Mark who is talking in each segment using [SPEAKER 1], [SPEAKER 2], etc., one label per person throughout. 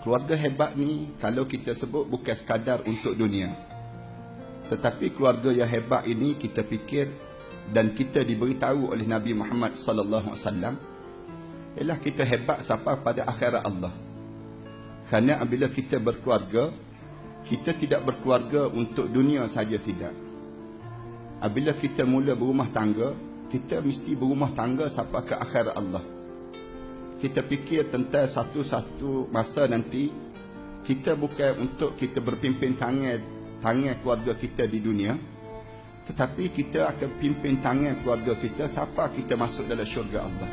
[SPEAKER 1] keluarga hebat ni kalau kita sebut bukan sekadar untuk dunia. Tetapi keluarga yang hebat ini kita fikir dan kita diberitahu oleh Nabi Muhammad sallallahu alaihi wasallam ialah kita hebat sampai pada akhirat Allah. Kerana apabila kita berkeluarga, kita tidak berkeluarga untuk dunia saja, tidak. Apabila kita mula berumah tangga, kita mesti berumah tangga sampai ke akhirat Allah. Kita fikir tentang satu-satu masa nanti, kita bukan untuk kita berpimpin tangan keluarga kita di dunia, tetapi kita akan pimpin tangan keluarga kita sampai kita masuk dalam syurga Allah.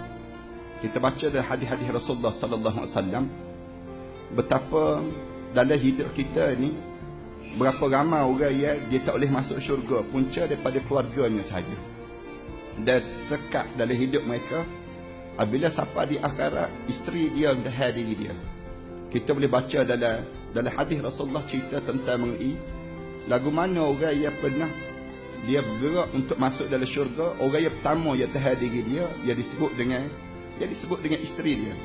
[SPEAKER 1] Kita baca dalam hadis-hadis Rasulullah sallallahu alaihi wasallam betapa dalam hidup kita ni berapa ramai orang yang dia tak boleh masuk syurga punca daripada keluarganya sahaja. Dan sekat dalam hidup mereka, apabila sampai di akhirat, isteri dia mendahai diri dia. Kita boleh baca dalam hadis Rasulullah cerita tentang mengenai lagu mana orang yang pernah dia bergerak untuk masuk dalam syurga. Orang yang pertama yang tahan diri dia, dia disebut dengan isteri dia.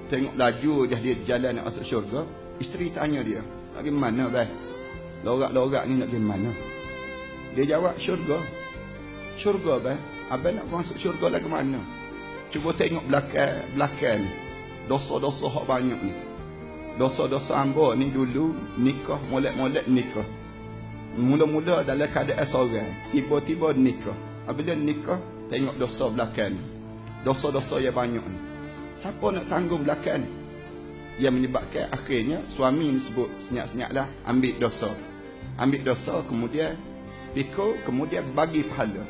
[SPEAKER 1] Tengok laju dia jalan nak masuk syurga, isteri tanya dia, nak pergi mana bang? Lorak-lorak ni nak pergi mana? Dia jawab, syurga. Syurga bang? Abang nak masuk syurga lah ke mana? Cuba tengok belakang ni. Dosa-dosa hak banyak ni. Dosa-dosa hamba ni dulu nikah, molek-molek nikah. Mula-mula dalam keadaan seorang, tiba-tiba nikah. Apabila nikah, tengok dosa belakang ni. Dosa-dosa yang banyak ni. Siapa nak tanggung belakang ni? Yang menyebabkan akhirnya suami ni sebut senyap-senyaplah ambil dosa. Ambil dosa, kemudian pikul, kemudian bagi pahala.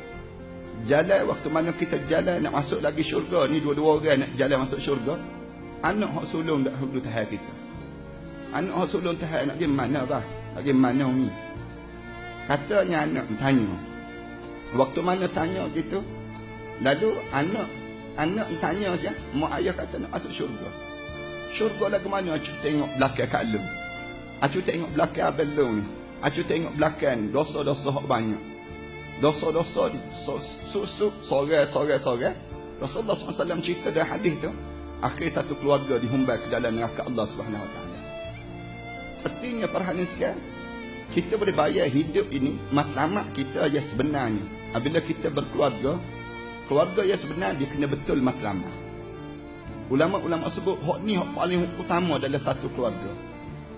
[SPEAKER 1] Jalan waktu mana kita jalan nak masuk lagi syurga ni, dua-dua orang nak jalan masuk syurga, anak hak sulung dah dulu tahan kita. Anak hak sulung tahan nak pergi mana bah? Nak pergi mana ni? Katanya anak tanya. Waktu mana tanya gitu, lalu anak tanya je, mak ayah kata nak masuk syurga. Syurga lah ke mana? Acu tengok belakang kat lu. Acu tengok belakang abang lu ni. Acu tengok belakang dosa-dosa hak banyak. Dosa-dosa susuk sore. Rasulullah SAW cerita dalam hadis tu, akhir satu keluarga dihumbai ke dalam neraka Allah Subhanahu Wa Taala. Artinya perhatian sekarang, kita boleh bayar hidup ini matlamat kita yang sebenarnya. Apabila kita berkeluarga, keluarga yang sebenar dia kena betul matlamat. Ulama-ulama sebut hak ni hak paling utama dalam satu keluarga.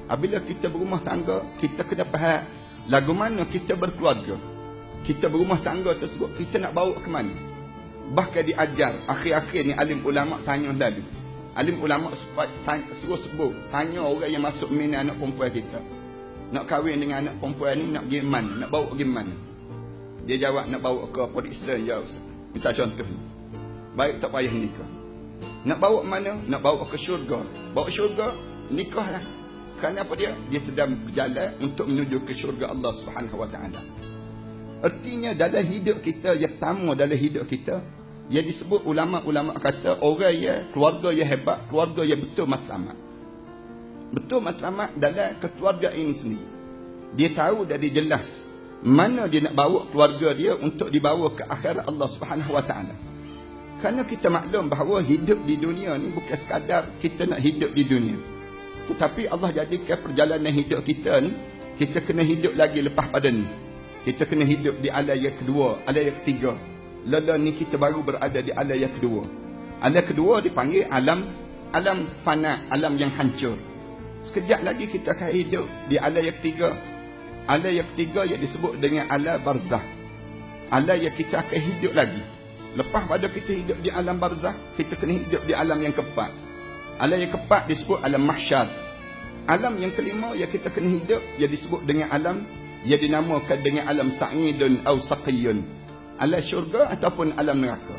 [SPEAKER 1] Apabila kita berumah tangga, kita kena faham lagu mana kita berkeluarga. Kita berumah tangga tersebut, kita nak bawa ke mana? Bahkan diajar, akhir-akhir ni alim ulama tanya lalu. Alim ulama suruh sebut, tanya orang yang masuk mina anak perempuan kita. Nak kahwin dengan anak perempuan ni, nak pergi mana? Nak bawa pergi mana? Dia jawab, nak bawa ke periksa ya Ustaz. Misal contoh ni, baik tak payah nikah. Nak bawa mana? Nak bawa ke syurga. Bawa syurga, nikahlah. Kerana apa dia? Dia sedang berjalan untuk menuju ke syurga Allah Subhanahu Wa Taala. Artinya dalam hidup kita, yang pertama dalam hidup kita, yang disebut ulama-ulama kata orang yang keluarga yang hebat, keluarga yang betul matlamat. Betul matlamat dalam keluarga ini sendiri. Dia tahu dan dia jelas mana dia nak bawa keluarga dia untuk dibawa ke akhirat Allah Subhanahu Wa Taala. Kerana kita maklum bahawa hidup di dunia ni bukan sekadar kita nak hidup di dunia. Tetapi Allah jadikan perjalanan hidup kita ni, kita kena hidup lagi lepas pada ni. Kita kena hidup di alam yang kedua, alam yang ketiga. Lala ni kita baru berada di alam yang kedua. Alam kedua dipanggil alam fana, alam yang hancur. Sekejap lagi kita akan hidup di alam yang ketiga. Alam yang ketiga yang disebut dengan alam barzah. Alam yang kita akan hidup lagi. Lepas pada kita hidup di alam barzah, kita kena hidup di alam yang keempat. Alam yang keempat disebut alam mahsyar. Alam yang kelima yang kita kena hidup yang disebut dengan alam yang dinamakan dengan alam sa'idun atau saqiyun. Alam syurga ataupun alam neraka.